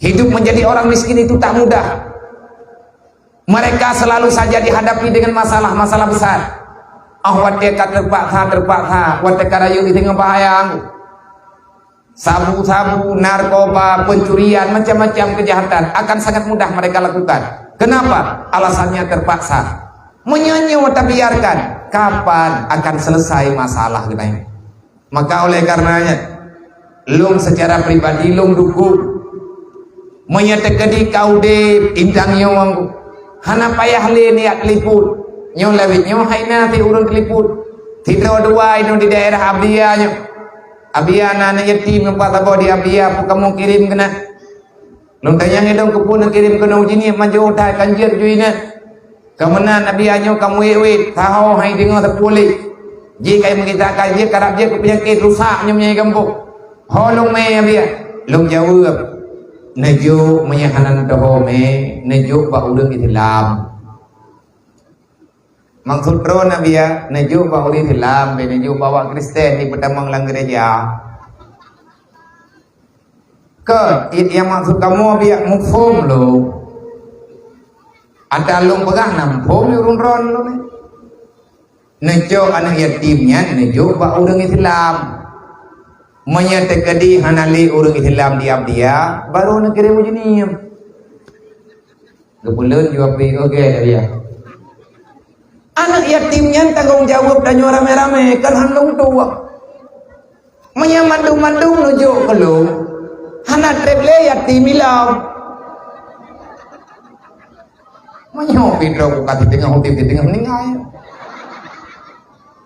Hidup menjadi orang miskin itu tak mudah. Mereka selalu saja dihadapi dengan masalah-masalah besar. Wateka terpaksa, wateka rayu di tengah bahaya. Sabu-sabu, narkoba, pencurian, macam-macam kejahatan akan sangat mudah mereka lakukan. Kenapa? Alasannya terpaksa. Menyanyi tak biarkan. Kapan akan selesai masalah kita? Maka oleh karenanya, lung secara pribadi lung dukung menyetekedi kau de intang nyawang. Hana payah le niat liput nyo lawit nyo haina ti urun liput tidro dua ino di daerah Abia nyo Abia na yatim ngempat abo di Abia pu kamu kirim kena lung tanyang edong kepun kirim kena ujini maju utai kanjir juina kemenan Abia nyo kamu ewe tahu hai dengar terpulih ji kai mengita kai ji karab ji penyakit rusak nyo menyai gembuk holong me Abia lung jawab nejo menyahanan dohome nejo ba udang Islam maksud pro nabi ya nejo ba udang Islam nejo bawa Kristen di pedamang lang gereja ke yang maksud kamu biak mufum lo ada lung pegah nampum urun ron lo nejo anak yatimnya nejo ba udang Islam menyetekedi hanali urang Islam diam dia baru nak kirim ujinim kebulan jawab oke dia anak yatimnya tanggung jawab dan rame-rame kan handung tua menyamandung-mandung nuju kelung anak treble yatim ilam menyopi drog kati tengah hutip di tengah meninggal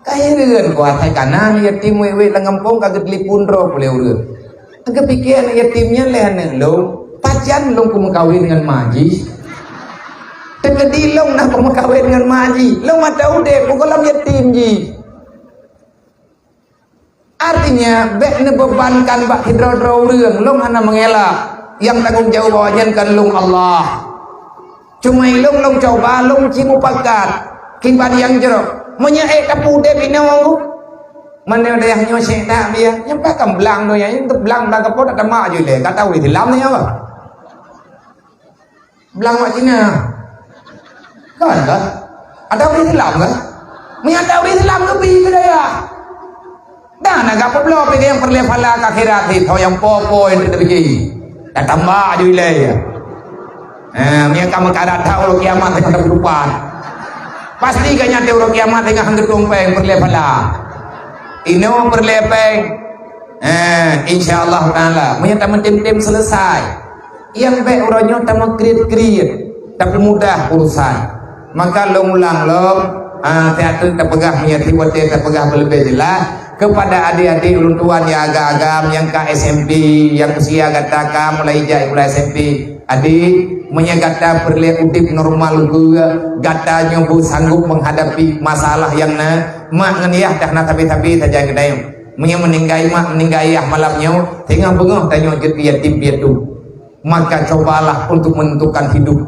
kaya rin kuat hai kanan yatim wewe langampong kaget lipun ro boleh urut agak pikiran yatimnya lehen long pacan long kumekawin dengan maji tegedi long nak kumekawin dengan maji long mata ude pukulam yatim ji artinya bek nebebankan bak hidro-hidro urang long hana mengelak yang tanggung jawab bawajan kan long Allah cuma long coba long cimu pakat kibat yang jerok menyaik kapu de binau mana ada yang nyosek tak dia nyampe kan belang tu yang itu belang dah kapot ada mak je le kata tahu di dalam ni apa belang mak Cina kan tak ada di dalam kan menyata di dalam tu pi ke dia dah nak kapot lo pergi yang perlepalah ke akhirat itu yang popo yang kita pergi dah tambah je le yang kamu kada tahu kiamat akan berdepan pasti kanya teori kiamat tengah hang gedung-peng perlepala ino perlepeng insyaallah taala menyata mentim-tim selesai yang baik orangnya tamu kriit-kriit tapi mudah urusan maka long-ulang teater terpegah menyati wate terpegah lebih jelas kepada adik-adik ulun tuan yang agak-agam yang ke SMP yang usia kata mulai jai mulai SMP adik menyagata perle udip normal juga gata nyobu sanggup menghadapi masalah yang mak ngeniah dah nak tapi saja kedai meninggai mak meninggai malamnya tengah bengah tanya jadi yatim piatu maka cobalah untuk menentukan hidup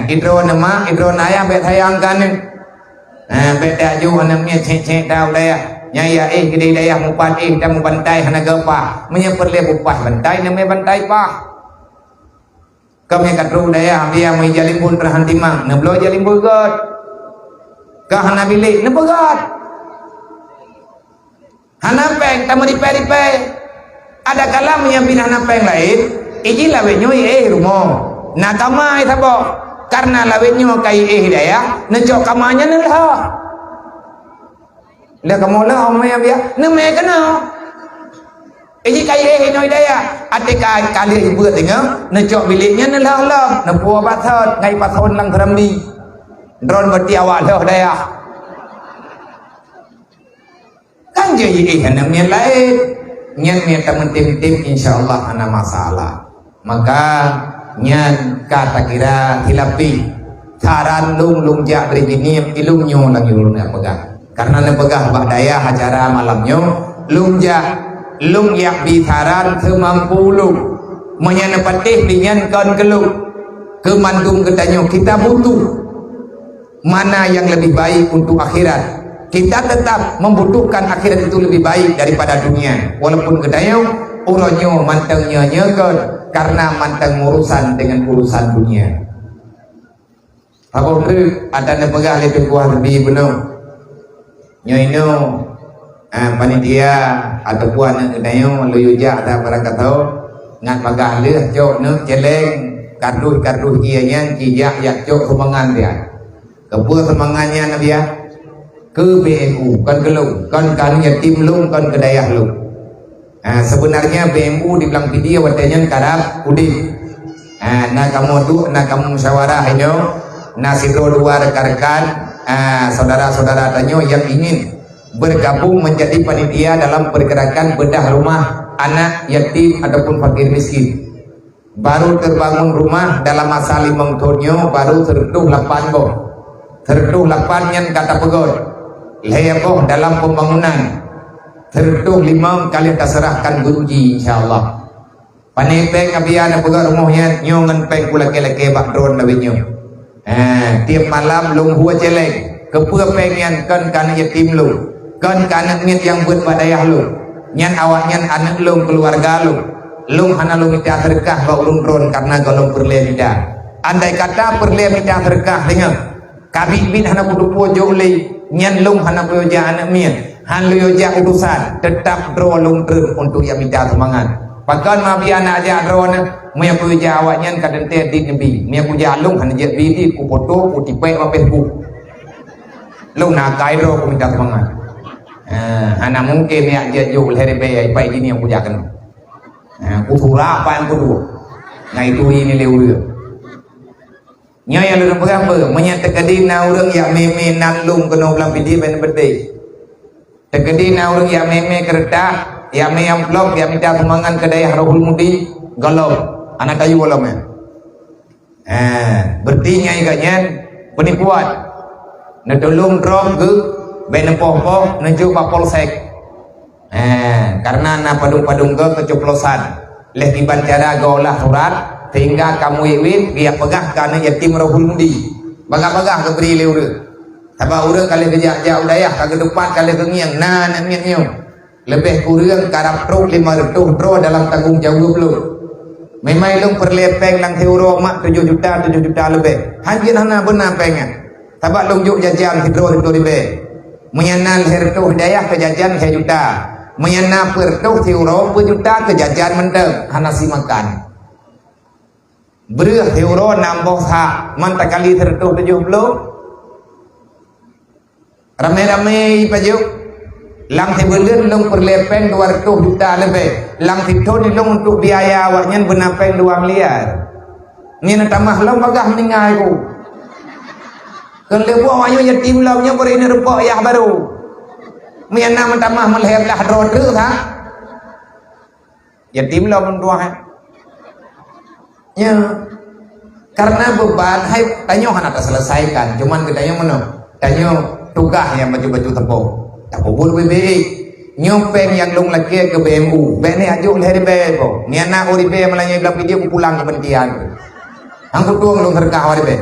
idro nama idro naya bet hayangkan bet aju anamnya cek tahu daya nyaya gede daya mupat dan membantai hana gapa menyeperle bupas bantai namanya bantai pah kami katru daya dia mai jalim pun terhanti mang neblo jalim begat ka hana bilik ne begat hana peng tamu di peripe ada kala menyambin hana peng lain iji lawe nyoy rumo na kamai sabo karena lawe nyo kai daya ne jok kamanya ne lah kamu lah om ya biar ne me kana iji kai noi daya atika kali ibu tengah necok biliknya nelah nepua bathot ngai pathon lang rambi drone bertiawa loh daya kan jadi namanya lain nyen temen tim insyaallah ana masalah maka nyen kata kira hilapi saran lung jak berijini ilung nyo lagi ulun pegang karena nepegah bak daya acara malamnya lung yak bitaran kemampu lung menyenepatih dinyankan kelung kemandung ketanyo kita butuh mana yang lebih baik untuk akhirat kita tetap membutuhkan akhirat itu lebih baik daripada dunia walaupun ketanyo uronyo mantengnya nyegon karena manteng urusan dengan urusan dunia. Apa tu ada nepegah lebih kuat lebih benar. Nyoino panitia atau puan nayo luyuja ada para kata ngat pagah leh jok nuk celeng karduh ianya kijak yak jok semangan dia. Kepua semangannya nabi ya. Ke BMU kan gelung kan yatim lung kan kedayah lung. Sebenarnya BMU di bilang video watanya karab udin. Nak kamu musyawarah ini, nasiro dua rekan-rekan saudara-saudara tanyo yang ingin bergabung menjadi panitia dalam pergerakan bedah rumah anak yatim ataupun fakir miskin. Baru terbangun rumah dalam masa 5 tahunnya baru terduh 8 boh. Terduh 8 yang kata pegon. Lepoh dalam pembangunan terduh 5 kali terserahkan gunji insyaallah. Panepeng abian pegon rumahnya nyongan peng kula keleke bak drone labinyo. Tiap malam lung hua celeng kepua pengen kan kana yatim lu kan kana ngit yang buat badayah lu nyan awaknya anak lu keluarga lu hana lu minta berkah ba ulun drone karena golong perle minta andai kata perle minta berkah dengan kabit bin hana kudu pojo le nyan lung hana poja anak mien han lu yoja urusan tetap draw lung drone untuk yang minta semangat pakan mabiana aja drone maya poja awaknya kadang teh di nabi maya poja lung hana je video ku foto ku tipe ma Facebook lung na kai ro ku minta semangat hana mungkin ya je jo lere be ai pai gini yang poja kan ku thura apa yang kedua ngai tu ini leu nya yang lu berapa menyatakan dina urang ya meme nan lung kena ulang video ben berde tekadina urang ya meme kereta ya me amplop ya minta semangat ke daerah Rohul Mudi galau anak kayu walam bertinya iganya penipuan nedolong drop ke ben poh-poh neju pak polsek karena na padung-padung ke keceplosan leh tiban cara golah surat sehingga kamu iwin dia pegah karena yatim Rohul Mudi bagah-bagah ke beri leu sabah urang kali kerja jauh dayah ke depan kali ke ngiang nak ngiang lebih kurang karap truk 500 dro dalam tanggung jawab lu memang lu perlepeng lang euro mak 7 juta lebih hajin hana benar pengen sabah lu juk jajan hidro lebih menyenal hertuh dayah ke jajan 1 juta menyenal pertuh euro 1 juta ke jajan mendeng hana si makan berah euro nambah sa mantap kali tertuh 70 rame-rame pajuk lang tebelun long perlepeng 200 juta lebih lang titoni long untuk biaya awaknya benapeng 2 miliar ni nak tamah long bagah meninggal ku kan lebu awaknya yatim longnya beri ni repok yah baru miana mentamah melheb lah drone ha yatim long dua ya karena beban hai tanyo hana tak selesaikan cuman gedanya mana tanyo tugas yang baju-baju tepung tak bubul BBI nyopeng yang long lagi ke BMU bene ajuk leher be ko ni anak ori be melanya bilang video ku pulang ke pentian angku tuang long terkah ori be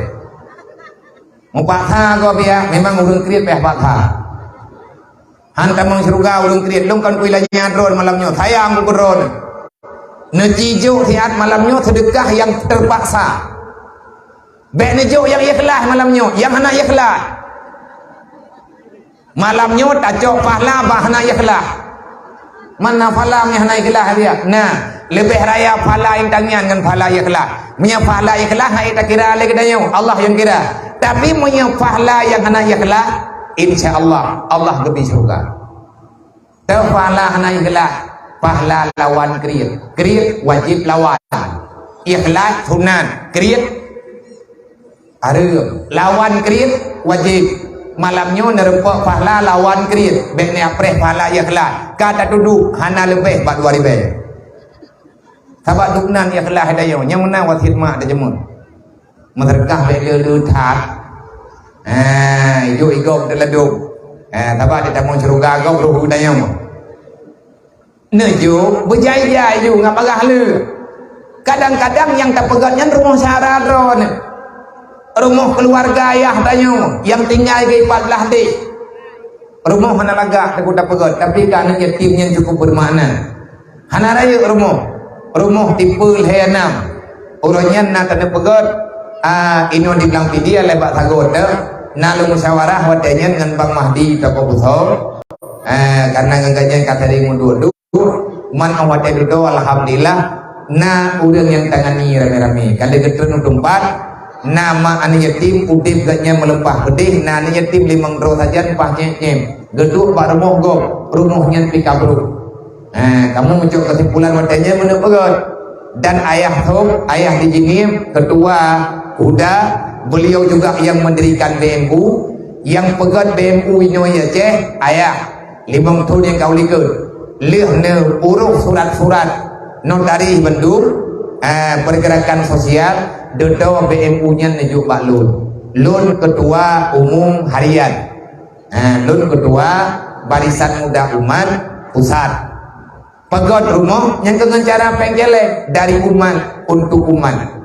mau patha ko biya memang urang kriet peh patha hantam mang surga urang kriet long kan kuilanya drone malamnya saya angku drone nejijo hiat malamnya sedekah yang terpaksa bene jo yang ikhlas malamnya yang hana ikhlas malamnya tajok pahala bahana ikhlas mana pahala yang hana ikhlas dia nah lebih raya pahala yang tangian dengan pahala ikhlas punya pahala ikhlas hai tak kira lagi danyo Allah yang kira tapi punya pahala yang hana ikhlas insyaallah Allah lebih surga tu pahala hana ikhlas pahala lawan kriit wajib lawan ikhlas sunan kriit lawan kriit wajib malamnya nerempok pahala lawan kriit bek ni apreh pahala ikhlas kata duduk hana lebih bak 2000 sabak duknan ikhlas dayo yang mana wat khidmat da jemun merkah bek leu that ijo igom teleduk sabak dia tamu surga gom ruhu dayo nejo berjaya ju ngapagah le kadang-kadang yang tak pegatnya rumah syarat drone rumah keluarga ayah tanyo yang tinggal ke 14 dik rumah mana lagak aku tak pegat tapi kerana yatim yang cukup bermakna hana raya rumah tipul henam uronyan na tanda pegot ino dibilang pidia lebat sagot na lu musyawarah wadanya dengan Bang Mahdi toko buso karena ngangkanya kata dia mundur man awate dudo alhamdulillah na urang yang tangani rame-rame kada getun tempat nama anu yatim udip gatnya melempah pedih na anu yatim limang ro saja pah nyem geduk pak rumahnya pikabruk. Kamu mencok kesimpulan wadanya menurut dan ayah di sini ketua udah beliau juga yang mendirikan BMU yang pegat BMU ini ya ceh ayah limang tahun yang kau likut lih ne urus surat-surat notari bendur pergerakan sosial dodo BMU nya nejuk Pak Lun ketua umum harian Lun ketua barisan muda umat pusat pegot rumah yang dengan cara penggelek dari umat untuk umat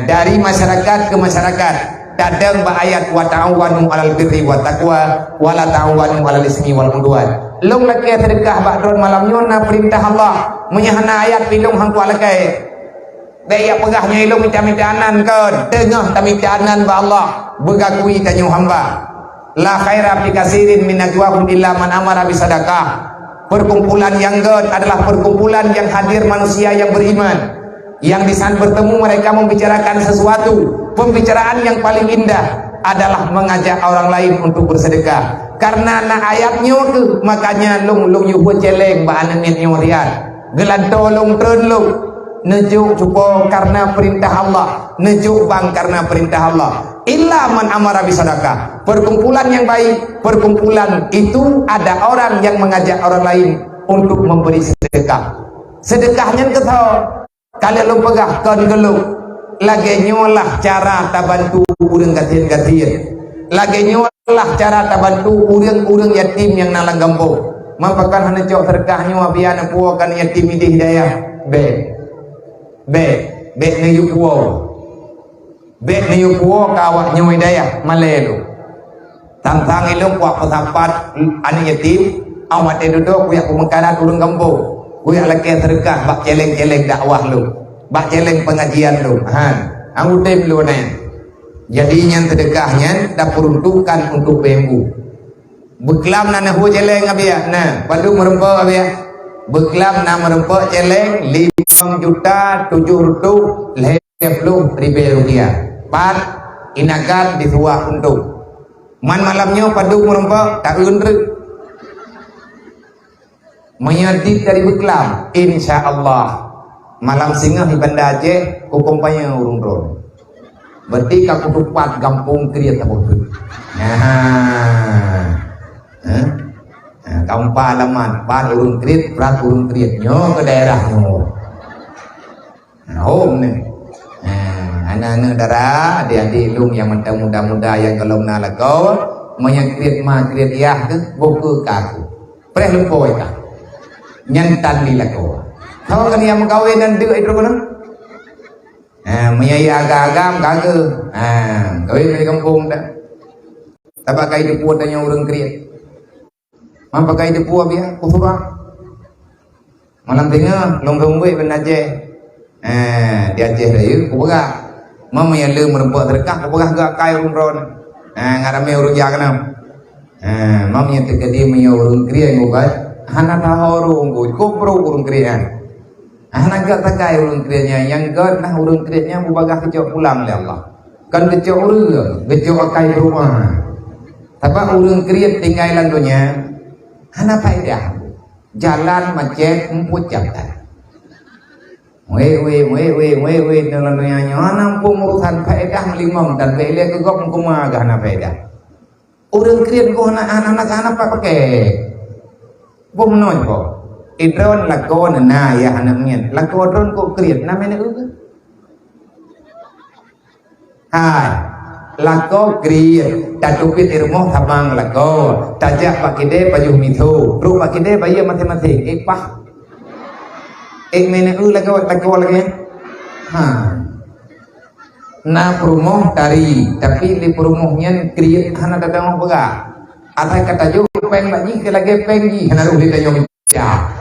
dari masyarakat ke masyarakat dadang ayat wa ta'awanu 'alal birri wa taqwa wa la ta'awanu 'alal ismi wal udwan long laki sedekah ba'don malam nyona perintah Allah menyahana ayat pilung hang kuat lakai daya pegahnya ilung minta-mintanan ke tengah tamintanan ba Allah begakui tanyo hamba la khaira fi katsirin min najwahum illa man amara bisadaqah. Perkumpulan yang god adalah perkumpulan yang hadir manusia yang beriman yang di sana bertemu mereka membicarakan sesuatu. Pembicaraan yang paling indah adalah mengajak orang lain untuk bersedekah karena na ayatnya ke makanya lung yuhu celeng ba anangin nyorian gelanto lung tren lung nejuk cupo karena perintah Allah nejuk bang karena perintah Allah illa man amara bisadaqah. Perkumpulan yang baik, perkumpulan itu ada orang yang mengajak orang lain untuk memberi sedekah. Sedekahnya ketau kalian lu pegah kon geluk lagi nyolah cara tabantu urang gatian-gatian lagi nyolah cara tabantu urang yatim yang nalang gambo mampakan hana cok sedekahnya wabiana puakan yatim di hidayah be ne yupuo kawak nyawa hidayah malelu tantang ilung kuak pesampat anu yatim awat duduk kuyak pemekaran urang gambo kuyak lagi sedekah bak celeng-celeng dakwah lu bak celeng pengajian lu angutim lu nen jadinya sedekahnya dah peruntukan untuk BMU beklam na nahu celeng abia nah padu merempok abia beklam na merempok celeng 5.770.000 rupiah pat inagat disuah untuk man malamnya padu merempok tak undruk menyedit dari beklam insyaallah malam singa di Banda Aceh kukumpanya urung ron berarti kakutupat gampung kriat tabut kampa alaman pan urung kriat prat urung kriat nyo ke daerah nyo home nih anak-anak darah adik-adik lung yang muda-muda yang kalau nalakau menyakrit mah kriat yah ke buku kaku preh lumpoi kah nyantan dilakau tahu kan yang mengkawin dan dua itu kan? Menyaya agam kagak. Kawin dari kampung dah. Tak pakai depu tanya orang kriat. Mam pakai depu abia, kusura. Malam tengah long gue ben Aceh. Di Aceh dah kubaga. Mam yang le merempat terkah kubaga gak kai umron. Ngarame urang jaganam. Mam yang terkadi menyau urang kriat ngubat. Hana tahu urang gue, kopro urang kriat. Anak gak takai urang kriatnya yang gak nah urang kriatnya bubaga kecok pulang oleh Allah kan kecok urang kecok akai rumah tapi urang kriat tinggal lantunya hana faedah jalan macet emput jabatan we lantunya nyana pun urusan faedah melimam dan beli ke gok mengkuma agak hana faedah urang kriat ko anak-anak apa pakai bom noy kok idron lakon na ya hanamien lakodron ko kriat namanya uga hai lako kriat tatupit irmoh tabang lako tajak pakide pajuh mithu ru pakide bayi matematik pah mene lako lagi na perumoh tari tapi di perumohnya kriat hana datang pega atai kata jo peng lagi ke lagi penggi hana ru ditanya ya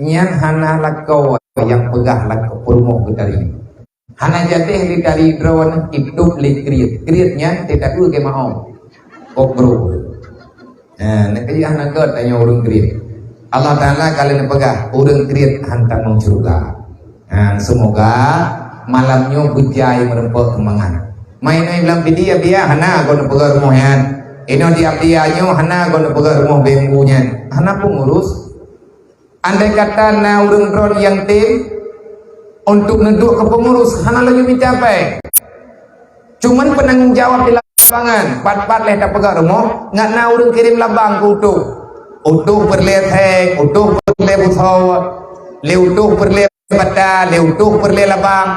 nyan hana lakau yang pegah lakau purmoh gedari hana jatih di dari drone itu likrit kritnya tidak dulu ke mau kokro nak kerja hana god tanya urung krit Allah Ta'ala kalian pegah urung krit hantar mong surga semoga malamnya bujai merempok kemangan main bilang dia biar hana kau nak pegang rumahnya ini dia hana kau nak pegang rumah bembunya hana pengurus andai kata na urang drone yang tim untuk ngeduk ke pengurus hana lagi mencapai cuman penanggung jawab di lapangan pat-pat leh tak pegang rumah nggak na urang kirim labang ke utuh berleteng utuh berlebusaw le utuh berlebata le utuh berlelabang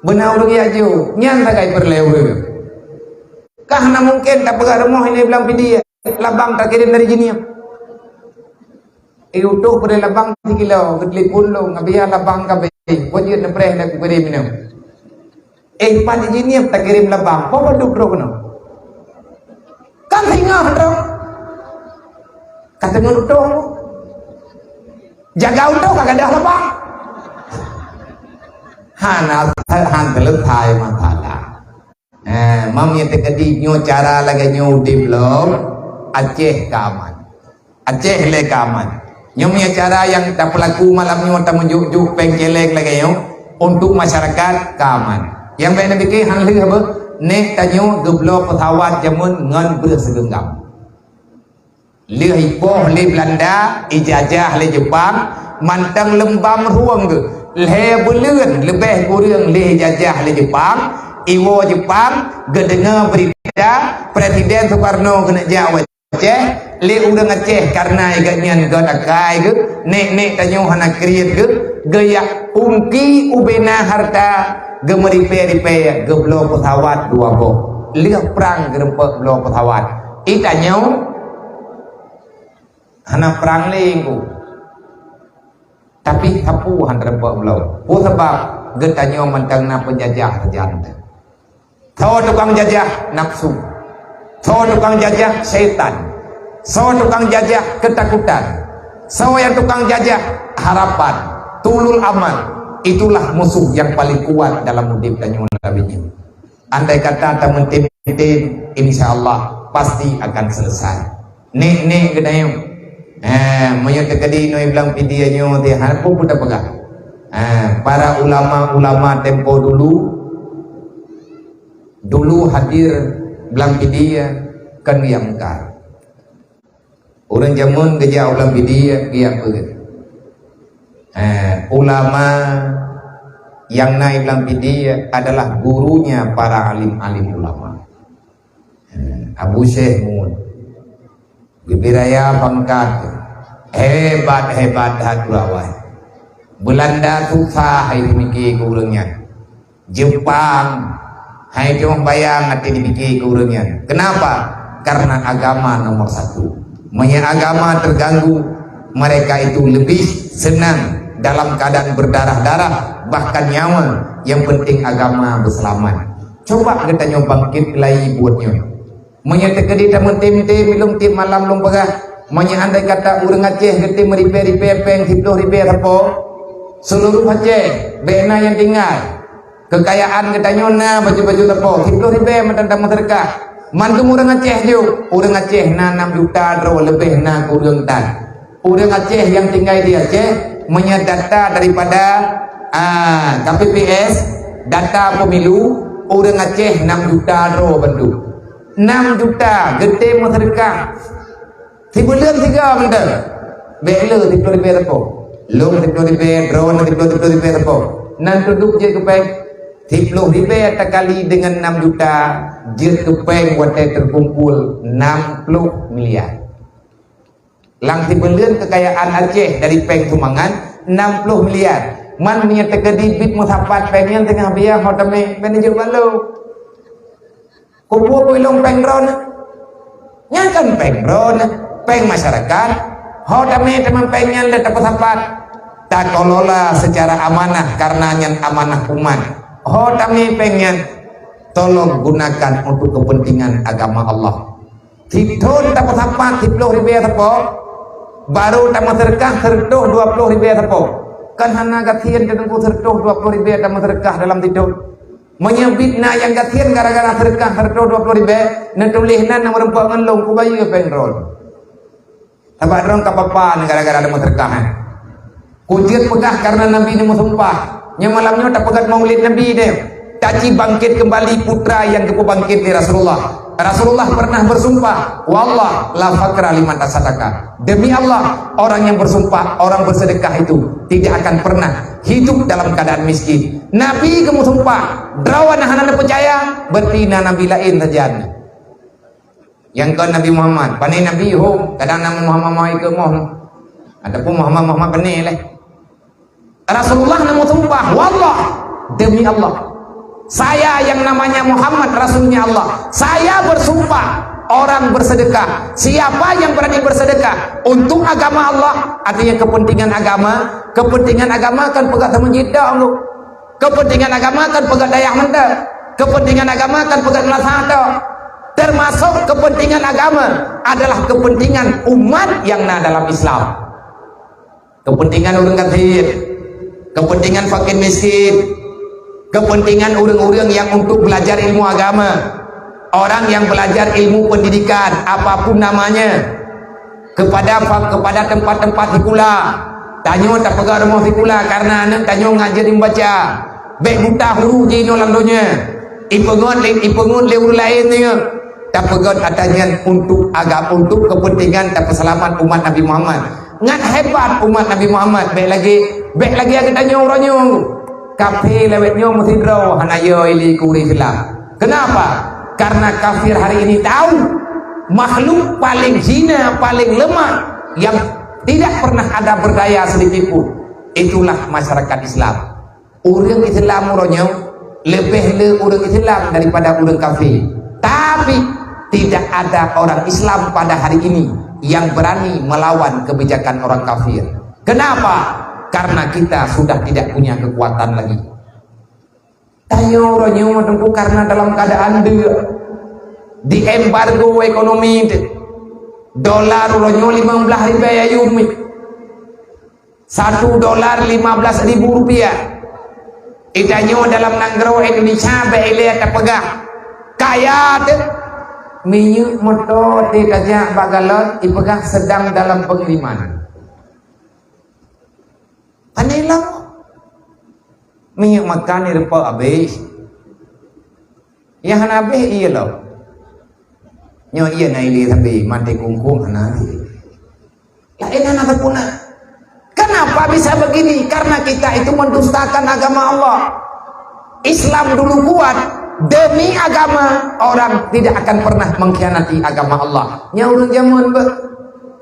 benar urang ya jo nyan tak kai berlewe karena mungkin tak pegang rumah ini bilang dia labang tak kirim dari gini utuh pada labang 3 kilo ketli pulung ngabiya labang kabe wajib na preh nak kirim minum pan gini tak kirim labang apa duk ro kono kan tinggal dong kata utuh jaga utuh kagak ada labang hana hantelut thai masalah mami tekadi nyo cara lagi nyo diplom Aceh kaman Aceh le kaman punya cara yang tak pelaku malamnya tak menjuk-juk pengkelek lagi untuk masyarakat keaman yang baik nabi ke hanli apa nek tanyo geblo pesawat jamun ngan bersegenggam le hipoh le Belanda ijazah le Jepang mantang lembam ruang ke le buleun lebih kurang le ijazah le Jepang iwo Jepang gedengar berita Presiden Soekarno kena jawab Aceh le urang Aceh karena igatnya god akai ke nek tanyo hana kriet ke gaya ungki ubena harta gemeripe-ripe geblo pesawat 2 boh lihat perang gerempek blo pesawat itanyo hana perang lingku tapi tapu han rempek blo po sebab getanyo mentang na penjajah terjanta tho tukang jajah nafsu so tukang jajah setan so tukang jajah ketakutan so yang tukang jajah harapan tulul amal itulah musuh yang paling kuat dalam hidup dan nabinya andai kata tak mentim-tim insyaallah pasti akan selesai nek gedayo menyatakan no bilang videonya dia harap pun dah pegang para ulama tempo dulu hadir bilang dia kan yang mengkar orang jamun kerja ulang dia begitu ulama yang naik bilang dia adalah gurunya para alim-alim ulama Abu Syekh Mun Bibiraya pangkat hebat haturawai Belanda susah hari mikir kurangnya Jepang hai cuma bayang hati dipikir kurangnya kenapa? Karena agama nomor 1 punya agama terganggu mereka itu lebih senang dalam keadaan berdarah-darah bahkan nyawa yang penting agama berselamat coba kita nyoba bangkit lagi buatnya menyatakan kita mentim-tim minum tim malam lom pegah andai kata urang Aceh gede meripe-ripe peng 10 ribe apa seluruh Aceh bena yang tinggal kekayaan kita nyona baju-baju tepo 10 ribe mentang masyarakat mantum orang Aceh yuk orang Aceh na 6 juta draw lebih na kurang tan orang Aceh yang tinggal di Aceh menyadata daripada KPPS data pemilu orang Aceh 6 juta draw penduduk 6 juta gede masyarakat si bulan 3 bentar bela 10 ribe tepo long 10 ribe draw 10 ribe tepo nan duduk je kebaik 10 ribe kali dengan 6 juta jir kepeng watai terkumpul 60 miliar langti belian kekayaan Aceh dari peng Sumangan 60 miliar man menyatakan di bit musapat pengen tengah biar hotame manajer balu kubu pilong peng drone nyakan peng drone peng masyarakat hotame teman pengen letak musapat tak kelola secara amanah karena nyan amanah umat kami pengen tolong gunakan untuk kepentingan agama Allah. Tidur tak apa 10 ribu apa baru tamu terkah tertuh 20 ribu tepuk kan hana gatian dan ku tertuh 20 ribu tamu terkah dalam tidur menyebitna yang gatian gara-gara terkah tertuh 20 ribu netulihna nomor rempah ngelung ku bayi pengrol abad rong kapapan gara-gara tamu terkah kujiat pegah karena Nabi ini sumpah yang malamnya tak pegat maulid Nabi dia taji bangkit kembali putra yang kepu bangkit di Rasulullah. Rasulullah pernah bersumpah, wallah la fakra liman tasadaka. Demi Allah, orang yang bersumpah, orang bersedekah itu tidak akan pernah hidup dalam keadaan miskin. Nabi kamu sumpah, drawan hana percaya, bertina Nabi lain terjadi. Yang ke Nabi Muhammad, panai Nabi kadang nama Muhammad ke Muhammad. Adapun Muhammad panai lah. Rasulullah namu sumpah, wallah demi Allah. Saya yang namanya Muhammad Rasulnya Allah, saya bersumpah orang bersedekah, siapa yang berani bersedekah untuk agama Allah, artinya kepentingan agama kan pegat teman jida Allah, kepentingan agama kan pegat dayak mentah, kepentingan agama kan pegat melasata, termasuk kepentingan agama adalah kepentingan umat yang ada dalam Islam, kepentingan orang kafir, kepentingan fakir miskin, kepentingan orang-orang yang untuk belajar ilmu agama, orang yang belajar ilmu pendidikan apapun namanya, kepada tempat-tempat hikula tanyo tak pegang rumah hikula karena anak tanyo ngajar membaca baik buta huru je no landonya ipengot leur lain nya tak pegang katanya untuk agama, untuk kepentingan tak selamat umat Nabi Muhammad. Ngat hebat umat Nabi Muhammad, baik lagi aku tanya orangnya kafir lewetnya mesti draw hanayo ili kuri filah. Kenapa? Karena kafir hari ini tahu makhluk paling hina, paling lemah yang tidak pernah ada berdaya sedikit pun itulah masyarakat Islam. Orang Islam orangnya lebih orang Islam daripada orang kafir. Tapi tidak ada orang Islam pada hari ini yang berani melawan kebijakan orang kafir. Kenapa? Karena kita sudah tidak punya kekuatan lagi. Tayo orangnya matengku karena dalam keadaan dia di embargo ekonomi dolar orangnya 15 ribu ayumi, $1 15.000 rupiah. Itanyo dalam nanggro Indonesia beile tak pegah kaya deh minyak motor di kajak bagalot ipegah sedang dalam pengiriman. Aneh lah minyak makan ni rupa habis yang hana habis iya lah nyo iya na ili tapi mati kungkung hana lain hana terpuna. Kenapa bisa begini? Karena kita itu mendustakan agama Allah. Islam dulu kuat, demi agama orang tidak akan pernah mengkhianati agama Allah. Nyaurun jamun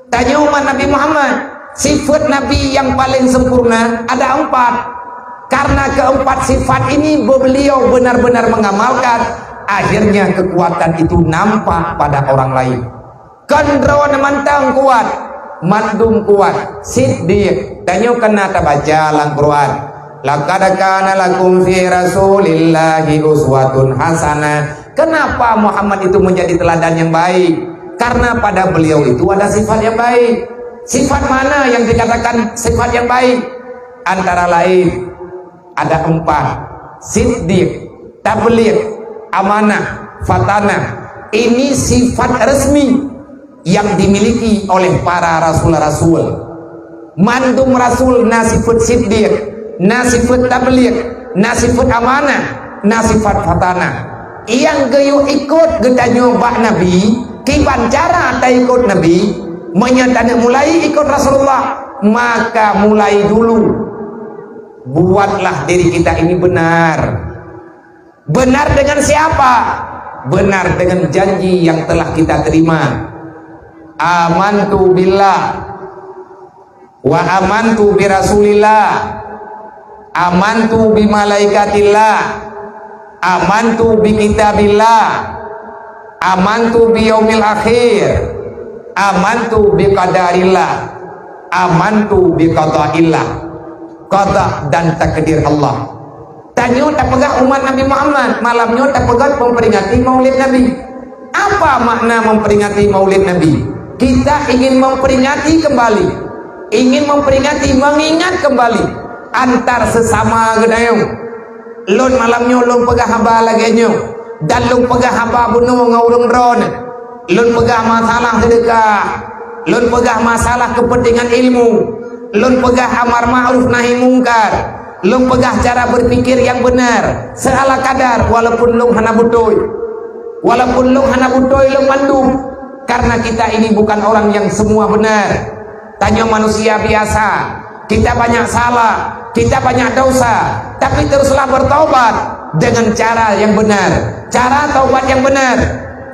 tanya umat Nabi Muhammad, sifat Nabi yang paling sempurna ada 4. Karena keempat sifat ini beliau benar-benar mengamalkan, akhirnya kekuatan itu nampak pada orang lain. Kendron mantang kuat, mandum kuat, siddiq. Tanyo kena baca lang Quran. Laqad kana lakum fi Rasulillahi uswatun hasanah. Kenapa Muhammad itu menjadi teladan yang baik? Karena pada beliau itu ada sifat yang baik. Sifat mana yang dikatakan sifat yang baik? Antara lain ada 4: siddiq, tabligh, amanah, fatanah. Ini sifat resmi yang dimiliki oleh para rasul-rasul. Mandum rasul nasifat siddiq, nasifat tabligh, nasifat amanah, nasifat fatanah. Yang geyo ikut gedanyo bak Nabi, kiban cara tak ikut Nabi, menyatakan mulai ikut Rasulullah, maka mulai dulu buatlah diri kita ini benar. Benar dengan siapa? Benar dengan janji yang telah kita terima. Amantu billah wa amantu bi rasulillah, amantu bi malaikatillah, amantu bi kitabillah, amantu bi yaumil akhir, amantu bi qadarillah, amantu bi qadaillah. Qada dan takdir Allah. Tanyo tak pegang umat Nabi Muhammad, malamnya tak pegang memperingati maulid Nabi. Apa makna memperingati maulid Nabi? kita ingin memperingati kembali, mengingat kembali antar sesama gedayung. Lon malamnya lon pegah haba lagi nyo, dan lon pegah haba bunuh ngurung drone, lon pegah masalah sedekah, lon pegah masalah kepentingan ilmu, lon pegah amar ma'ruf nahi mungkar, lon pegah cara berpikir yang benar seala kadar, walaupun lon hana butoy lon mandum, karena kita ini bukan orang yang semua benar. Tanya manusia biasa, kita banyak salah, kita banyak dosa, tapi teruslah bertaubat dengan cara yang benar, cara taubat yang benar.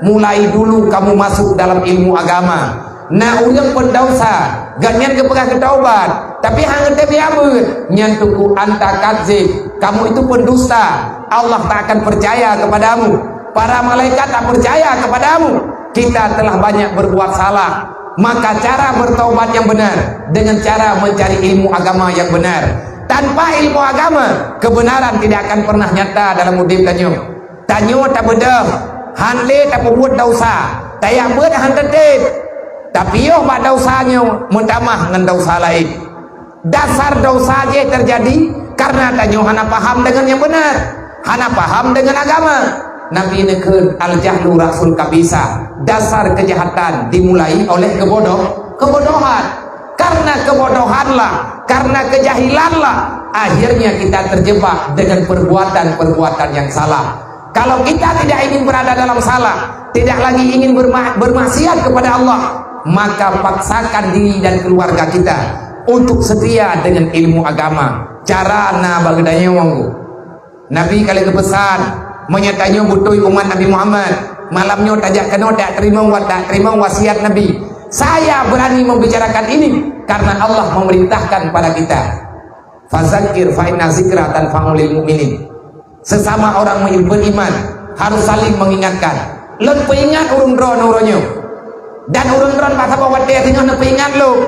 Mulai dulu kamu masuk dalam ilmu agama. Nah, urang pendosa ganyan kepegah ke taubat, tapi hang teh biabut nyantuku anta kadzib, kamu itu pendusta. Allah tak akan percaya kepadamu, para malaikat tak percaya kepadamu. Kita telah banyak berbuat salah, maka cara bertaubat yang benar dengan cara mencari ilmu agama yang benar. Tanpa ilmu agama, kebenaran tidak akan pernah nyata dalam hidup tanyo. Tanyo tak bedah, hanle tak buat dosa, tayak buat hantetep, tapi yo bak dosanya mentamah dengan dosa lain. Dasar dosa je terjadi karena tanyo hana paham dengan yang benar, hana paham dengan agama. Nabi nekeun al-jahlu rasul kabisa, dasar kejahatan dimulai oleh kebodohan. Karena kebodohanlah, karena kejahilanlah akhirnya kita terjebak dengan perbuatan yang salah. Kalau kita tidak ingin berada dalam salah, tidak lagi ingin bermaksiat kepada Allah, maka paksakan diri dan keluarga kita untuk setia dengan ilmu agama. Cara na bagdanya wonggu. Nabi kali kepesan menyatanya butuh umat Nabi Muhammad, malamnya tajak kena tak terima wasiat Nabi. Saya berani membicarakan ini karena Allah memerintahkan pada kita, fazakir fa inna zikra tanfa'ul mu'minin. Sesama orang beriman harus saling mengingatkan. Lon peingat urung dron uronyo, dan urung dron kata bawa dia tinggal peingat lo.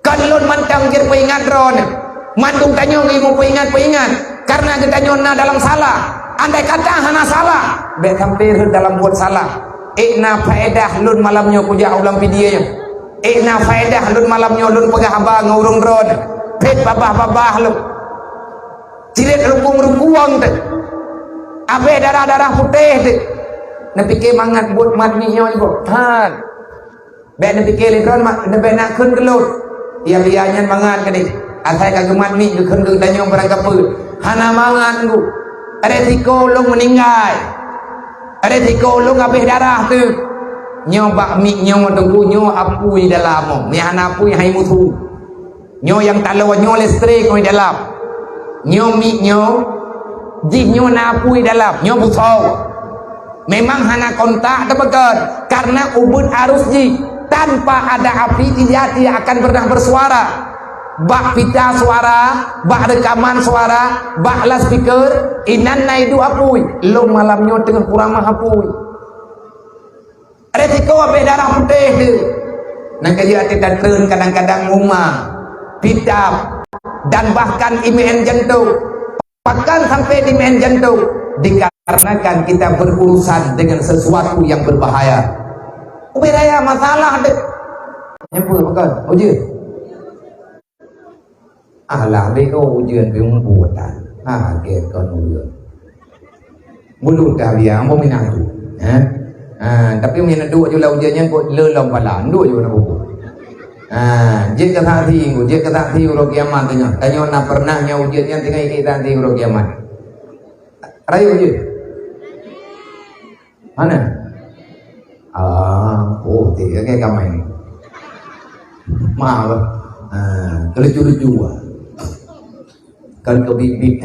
Kan lon mantang jir peingat dron, mantung tanyo ngimu peingat karena kita nyona dalam salah. Andai kata hana salah, baik hampir dalam buat salah. Ikna faedah lun malamnya puja ulang video. Ikna faedah lun malamnya lun pegah haba ngurung drone. Pet babah lu. Cirit rukung-rukuang tu. Abe darah-darah putih tu. Napike mangat buat mat ni nyo ibu. Han. Baik napike drone mak nabe nak kun gelut. Ia biarnya mangat ke ni. Asai kagemat ni kun ke danyo barang kapur. Hana mangan ku. Ada tiko long meninggal, ada tiko long habis darah tu. Nyo bak mik nyo tunggu nyo apui dalam, ni hana apui hai mutu. Nyo yang talo nyo listrik koi dalam. Nyo mik nyo jih nyo na apui dalam, nyo busau. Memang hana kontak tebekan karena ubud arus jih tanpa ada api tidak akan pernah bersuara. Bak pita suara, bak rekaman suara, bak loudspeaker, inan naidu apui. Lo malamnya tengah kurang mah apui. Resiko apa darah putih tu. Nang kerja kita turun kadang-kadang rumah, pita dan bahkan imen jantung. Bahkan sampai di imen jantung dikarenakan kita berurusan dengan sesuatu yang berbahaya. Ubiraya masalah dek. Apa bukan? Ujir. Alah beko ujian biung buatan. Get kon ujian. Bulu dah biang mau minatu. Tapi minat dua je lah ujiannya kau lelam palan dua je nak buku. Jek kata hati urut kiamat tanya. Tanya nak pernahnya ujiannya tinggal kita hati urut kiamat. Rayu ujian. Mana? Tiga kayak kamai. Maaf. Lucu-lucu. Kalau kau bibit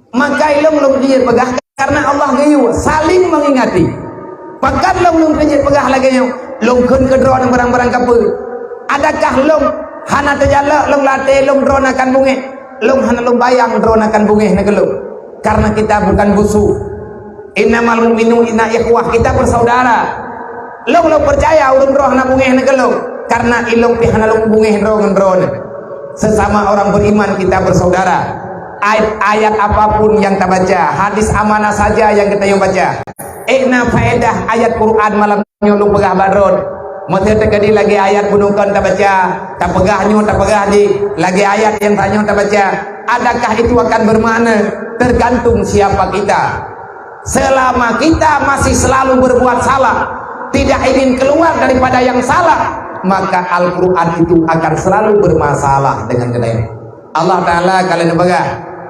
maka ilmu dia pegah karena Allah gayu saling mengingati. Pakat long kerja pegah lagi yang long kun ke drone barang-barang kapur. Adakah long hana terjala long late long drone akan bunge, long hana long bayang drone akan bunge nak long. Karena kita bukan busu. Innamal mu'minuna ikhwah, kita bersaudara. Long percaya urun drone hana bunge nak long. Karena ilong pihana long bunge drone. Sesama orang beriman kita bersaudara. Ayat apapun yang kita baca, hadis amanah saja yang kita baca, Ikna faedah ayat Quran malam nyolong pegah barod. Mesti terkadi lagi ayat bunungkan tak baca, tak pegahnya tak pegah di lagi ayat yang tanya tak baca. Adakah itu akan bermakna? Tergantung siapa kita. Selama kita masih selalu berbuat salah, tidak ingin keluar daripada yang salah, maka Al-Quran itu akan selalu bermasalah dengan kita. Allah Ta'ala kalian pegah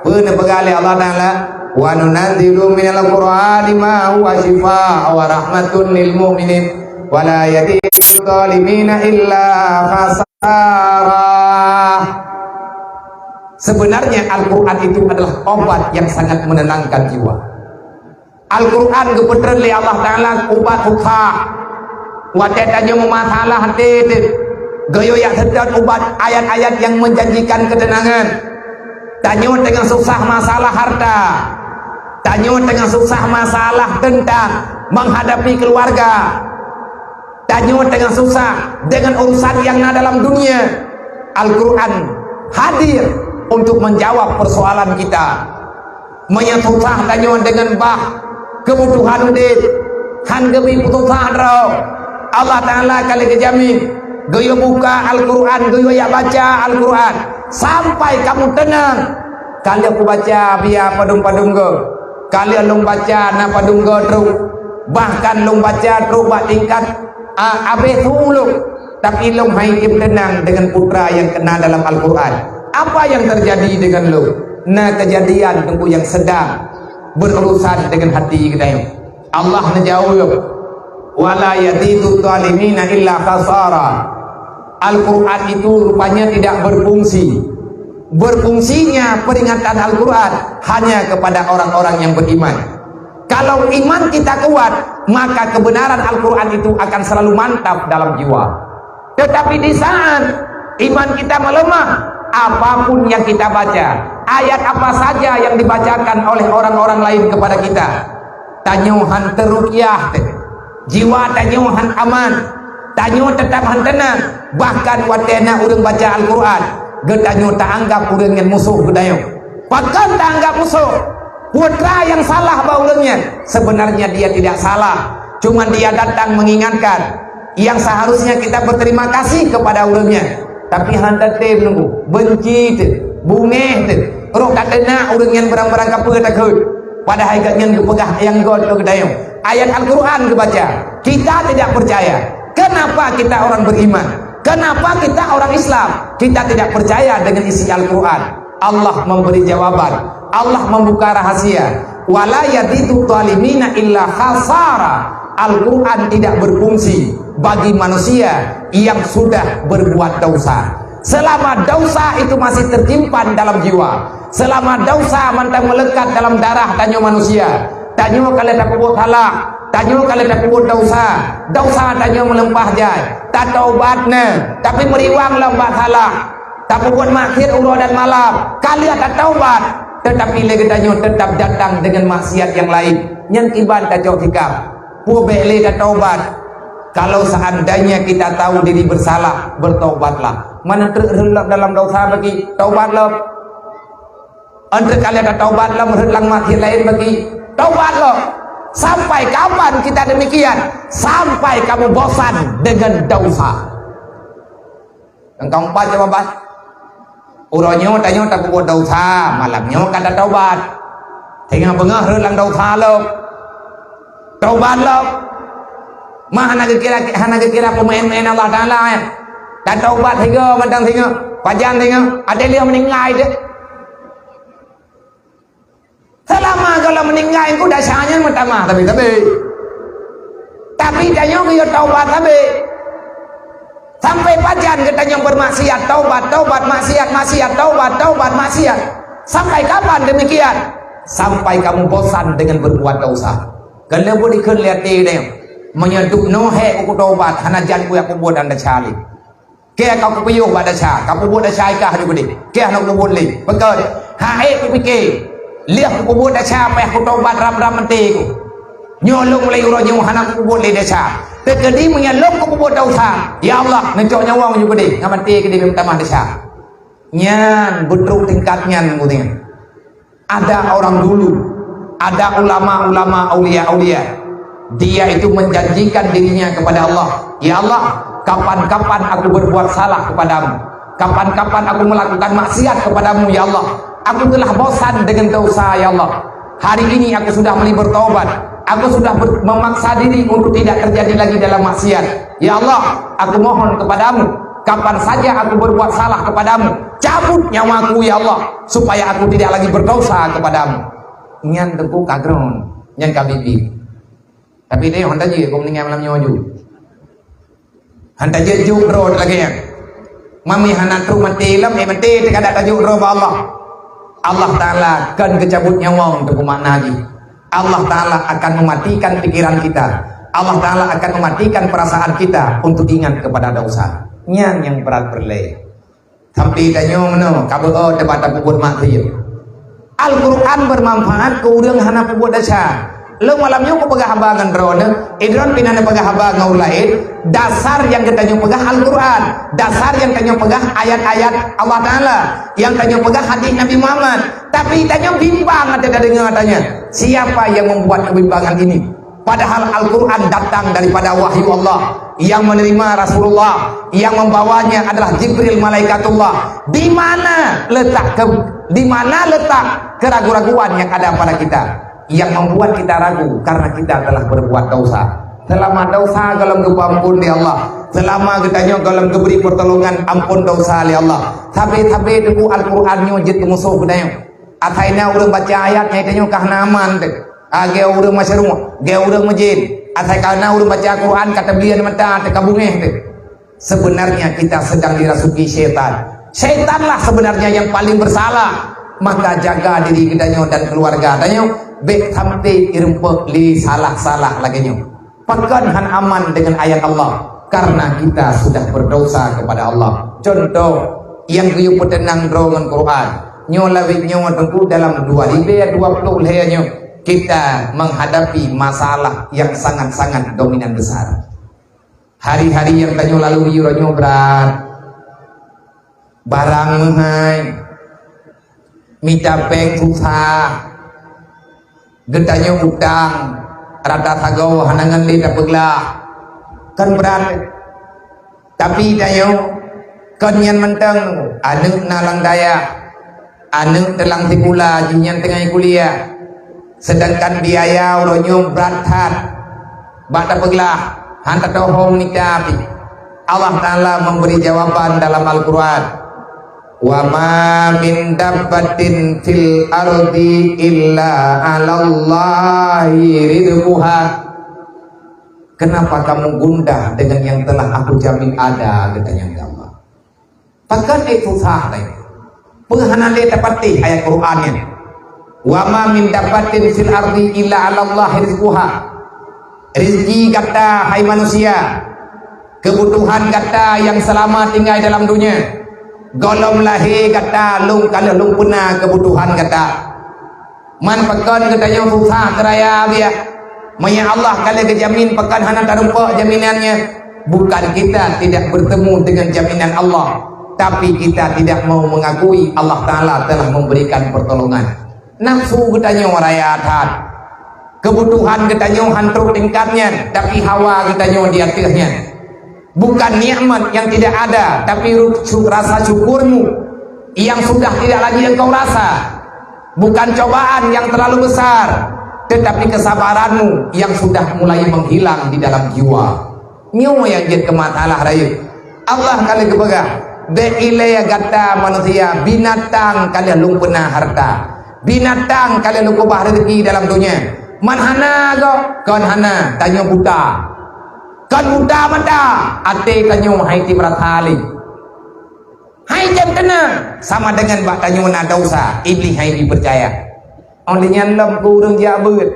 oleh Allah Ta'ala, wa nunazzilu minal Qur'ani ma huwa shifaa wa rahmatun lil mu'minin wa la yazidu zalimina illa khasara. Sebenarnya Al-Quran itu adalah obat yang sangat menenangkan jiwa. Al-Quran kebetulan oleh Allah Ta'ala obat hukha wadah tanya masalah hati goyo yang sedang obat ayat-ayat yang menjanjikan ketenangan. Tanya dengan susah masalah harta, tanya dengan susah masalah tentang menghadapi keluarga, tanya dengan susah dengan urusan yang ada dalam dunia. Al-Quran hadir untuk menjawab persoalan kita. Menyetusah tanya dengan bah kebutuhan udit han gebi putusah rau. Allah Ta'ala kali kejamin goyo buka Al-Quran, goyo ya baca Al-Quran sampai kamu tenang. Kali aku baca biar padung-padung go, kali long baca na padung go terus, bahkan long baca terus bak tingkat abe tulung, tapi long haikim tenang dengan putra yang kena dalam Al-Quran. Apa yang terjadi dengan lo? Nah kejadian tunggu yang sedang berurusan dengan hati kita. Allah menjawab, wala yazidu zalimina illa khasara. Al-Quran itu rupanya tidak berfungsi. Berfungsinya peringatan Al-Quran hanya kepada orang-orang yang beriman. Kalau iman kita kuat, maka kebenaran Al-Quran itu akan selalu mantap dalam jiwa. Tetapi di saat iman kita melemah, apapun yang kita baca, ayat apa saja yang dibacakan oleh orang-orang lain kepada kita, tanyuhan terukyah, jiwa tanyuhan aman, tanyo tetap tenang. Bahkan watena urang baca Al-Quran, getanyo tak anggap urang yang musuh gedayo. Bahkan tak anggap musuh. Putra yang salah baulangnya, sebenarnya dia tidak salah, cuma dia datang mengingatkan yang seharusnya kita berterima kasih kepada urangnya. Tapi hantar tem nunggu benci tu, bungeh tu, roh tak kena urang yang berang-berang kapur tak kut. Pada hakikatnya pegah yang god tu gedayo. Ayat Al-Quran kebaca, kita tidak percaya. Kenapa kita orang beriman? Kenapa kita orang Islam? Kita tidak percaya dengan isi Al-Quran. Allah memberi jawaban. Allah membuka rahasia. Wala yazidu zalimina illa khasara. Al-Quran tidak berfungsi bagi manusia yang sudah berbuat dosa. Selama dosa itu masih tersimpan dalam jiwa, selama dosa mantang melekat dalam darah tanyo manusia, tanyo kalian tak buat salah, tanyo kalian tak buat dosa, dosa tanyo melempah jai, tak taubatnya, tapi meriwang lembah salah, tak buat maksiat urut dan malam, kalian tak taubat, tetapi lagi tanyo tetap datang dengan maksiat yang lain, yang iban tak jauh hikam, puebele tak taubat. Kalau seandainya kita tahu diri bersalah, bertaubatlah. Mana terhelak dalam dosa bagi taubatlah. Antara kalian ada taubatlah, merhelang maksiat lain bagi taubatlah. Sampai kapan kita demikian? Sampai kamu bosan dengan dosa. Yang keempat jawaban. Uronyo tanya tak buat dosa, malamnya kata taubat. Tengah bengah helang dosa lo. Taubatlah. Mana kira pemain-pemain Allah Ta'ala ya. Dan taubat tiga, mentang tiga, pajan tiga, ada dia meninggal je. Selama kalau meninggal itu dasarnya pertama tapi tanya dia taubat tapi sampai pajan kita yang bermaksiat taubat maksiat taubat maksiat. Sampai kapan demikian? Sampai kamu bosan dengan berbuat dosa. Kalau boleh lihat dia menyeduk nohe aku taubat hanajan ku aku buat anda cari ke kau kupiyuh pada cha kau buat dah cai kah juga deh ke nak buat leh betul hae ku fikir lihat aku buat dah cha apa aku taubat ram menti ku nyolong mulai uronyo hanak ku buat leh dah cha terkedi menyolong ku buat dosa ya Allah ngecok nyawang juga deh ngamati ke dia minta mah dah cha nyan budruk tingkatnya nunggu ada orang dulu, ada ulama-ulama aulia-aulia Dia itu menjanjikan dirinya kepada Allah, ya Allah, kapan-kapan aku berbuat salah kepadamu, kapan-kapan aku melakukan maksiat kepadamu, ya Allah, aku telah bosan dengan dosa, ya Allah. Hari ini aku sudah mulai bertobat, aku sudah memaksa diri untuk tidak terjadi lagi dalam maksiat. Ya Allah, aku mohon kepadamu, kapan saja aku berbuat salah kepadamu, cabut nyawaku, ya Allah, supaya aku tidak lagi berdosa kepadamu. Nyan teku kagron, nyan kabibi. Tapi dia hantar je, kau meninggal malam nyoju. Hantar je juk roh lagi ya. Mami hantar tu mati lam, mati tak ada tajuk roh Allah. Allah Taala akan kecabut nyawa untuk makna lagi. Allah Taala akan mematikan pikiran kita. Allah Taala akan mematikan perasaan kita untuk ingat kepada dosa. Nyan yang berat berleh. Sampai tanyo meno, kabel debat tak buat mati. Al-Quran bermanfaat ke urang hana buat dasar. Lo malamnya ko pagah habangan drone, idron pinana pagah habang lain. Dasar yang kita pegah Al-Quran, dasar yang kita pegah ayat-ayat Allah Taala, yang kita pegah hadis Nabi Muhammad. Tapi kita bimbang ada dengar katanya. Siapa yang membuat kebimbangan ini? Padahal Al-Quran datang daripada wahyu Allah, yang menerima Rasulullah, yang membawanya adalah Jibril malaikatullah. Di mana letak keraguan-raguan yang ada pada kita, yang membuat kita ragu karena kita telah berbuat dosa. Selama dosa galam ampun di Allah, selama kita galam beri pertolongan ampun dosa di Allah. Tapi debu Al-Quran nyo jit musuh kita. Ataina urang baca ayatnya itu kahnaman dek. Age urang masyarakat, ge urang masjid. Atai kana urang baca Quran kata bian mata te kabungeh dek. Sebenarnya kita sedang dirasuki setan. Setanlah sebenarnya yang paling bersalah. Maka jaga diri kita dan keluarga kita. Bek sampai irempek li salah-salah lagi nyo. Pekan han aman dengan ayat Allah, karena kita sudah berdosa kepada Allah. Contoh yang gue petenang drongan Quran nyo lawik nyo tengku dalam 2020 nyo kita menghadapi masalah yang sangat-sangat dominan besar. Hari-hari yang tanyo lalu nyo berat, barang menghai, minta peng susah, getanya utang, rata tagaw hanangan li tapagla, kan berat. Tapi tayo kanyan mentang anu nalang daya, anu telang tikula jinyan tengah kuliah, sedangkan biaya uronyo berat hat, bata pagla, hantar tohong nikapi. Allah Taala memberi jawaban dalam Al-Quran. Wa ma min dabbatin fil ardi illa 'alallahi rizquha. Kenapa kamu gundah dengan yang telah aku jamin ada, katanya Allah. Bahkan itu sahaja. Penghana le dapati ayat Qur'annya. Wa ma min dabbatin fil ardi illa 'alallahi rizquha. Rezeki kata hai manusia, kebutuhan kata yang selama tinggal dalam dunia. Golom lahir kata lung kalau lung puna kebutuhan kata man pekan katanya susah keraya dia maya Allah kalau kejamin pekan hana tarumpa jaminannya. Bukan kita tidak bertemu dengan jaminan Allah, tapi kita tidak mau mengakui Allah Ta'ala telah memberikan pertolongan. Nafsu katanya waraya atat, kebutuhan katanya hantruk tingkatnya, tapi hawa katanya di atasnya. Bukan nikmat yang tidak ada, tapi rasa syukurmu yang sudah tidak lagi engkau rasa. Bukan cobaan yang terlalu besar, tetapi kesabaranmu yang sudah mulai menghilang di dalam jiwa. Nyo yang jadi kematalah raya. Allah kali kebegah beilaya gata manusia, binatang kalian lumpena harta, binatang kalian lumpah rezeki dalam dunia. Manhana go kon hana tanya buta, kan buta mata ate kanyo hai timratali hai jam kena sama dengan bak tanyo na dosa iblis hai dipercaya only nyan lem kurang jabut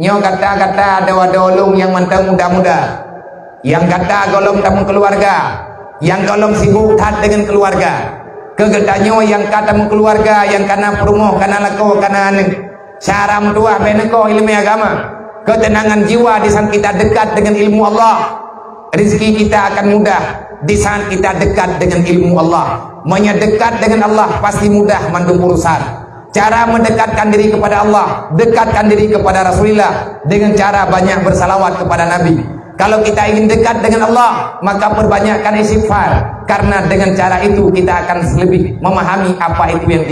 nyo kata-kata dawa-dolong yang mantang muda-muda, yang kata golong tamu keluarga, yang golong sibuk tat dengan keluarga, kegedanyo yang kata keluarga, yang kana perumoh kana lako kana cara mentua beneko ilmu agama. Ketenangan jiwa di saat kita dekat dengan ilmu Allah. Rezeki kita akan mudah di saat kita dekat dengan ilmu Allah. Mendekat dengan Allah pasti mudah mandung urusan. Cara mendekatkan diri kepada Allah, dekatkan diri kepada Rasulullah dengan cara banyak bersalawat kepada Nabi. Kalau kita ingin dekat dengan Allah, maka perbanyakkan istighfar, karena dengan cara itu kita akan lebih memahami apa itu yang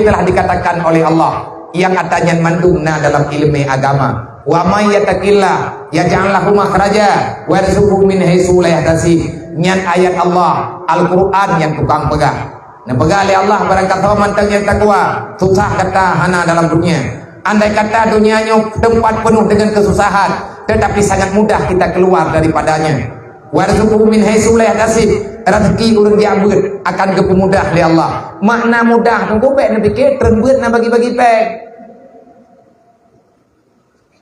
telah dikatakan oleh Allah yang katanya mandungna dalam ilmu agama. Wa may yattaqillah yaj'al lahu makhraja wa yarzuqhu min haitsu la yahtasib. Nyan ayat Allah Al-Qur'an yang tukang pegang. Nah, pegang oleh Allah barang kata mantang yang takwa, susah kata hana dalam dunia. Andai kata dunianya tempat penuh dengan kesusahan, tetapi sangat mudah kita keluar daripadanya. Warzuqhu min haitsu la yahtasib. Rezeki urang diambil akan kemudah oleh Allah. Makna mudah tunggu baik nak fikir terbeut nak bagi-bagi pek.